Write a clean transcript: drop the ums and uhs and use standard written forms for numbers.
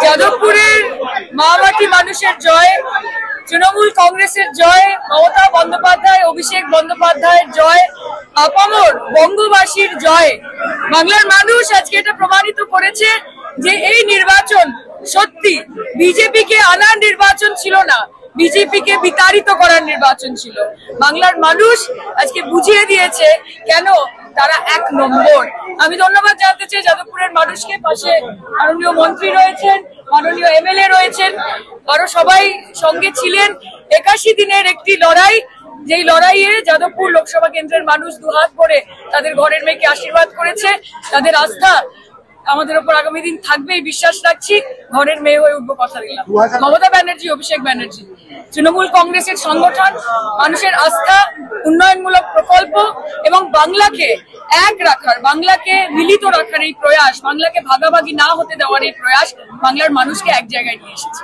যাদবপুরের মাওবাদী মানুষের জয়, তৃণমূল কংগ্রেসের জয়, মমতা বন্দ্যোপাধ্যায়, অভিষেক বন্দ্যোপাধ্যায়ের জয়, আপামর বঙ্গবাসীর জয়। বাংলার মানুষ আজকে এটা প্রমাণিত করেছে যে এই নির্বাচন সত্যি বিজেপিকে আনার নির্বাচন ছিল না, বিজেপিকে বিতাড়িত করার নির্বাচন ছিল। বাংলার মানুষ আজকে বুঝিয়ে দিয়েছে কেন তারা এক নম্বর। আমি ধন্যবাদ জানাতে চাই যাদবপুরের মানুষকে। পাশে মাননীয় মন্ত্রী রয়েছেন, মাননীয় এমএলএ রয়েছেন, আরো সবাই সঙ্গে ছিলেন। 81 দিনের একটি লড়াই, যেই লড়াইয়ে যাদবপুর লোকসভা কেন্দ্রের মানুষ দুহাত ভরে তাদের ঘরের মেয়েকে আশীর্বাদ করেছে। তাদের আস্থা আমাদের উপর আগামী দিন থাকবে, বিশ্বাস রাখছি। ঘরের মেয়ে হয়ে উঠবো, কথা দিলাম। মমতা ব্যানার্জি, অভিষেক ব্যানার্জি, তৃণমূল কংগ্রেসের সংগঠন, মানুষের আস্থা, উন্নয়নমূলক প্রকল্প এবং বাংলাকে এক রাখার, বাংলাকে মিলিত রাখার এই প্রয়াস, বাংলাকে ভাগাভাগি না হতে দেওয়ার এই প্রয়াস বাংলার মানুষকে এক জায়গায় নিয়ে এসেছে।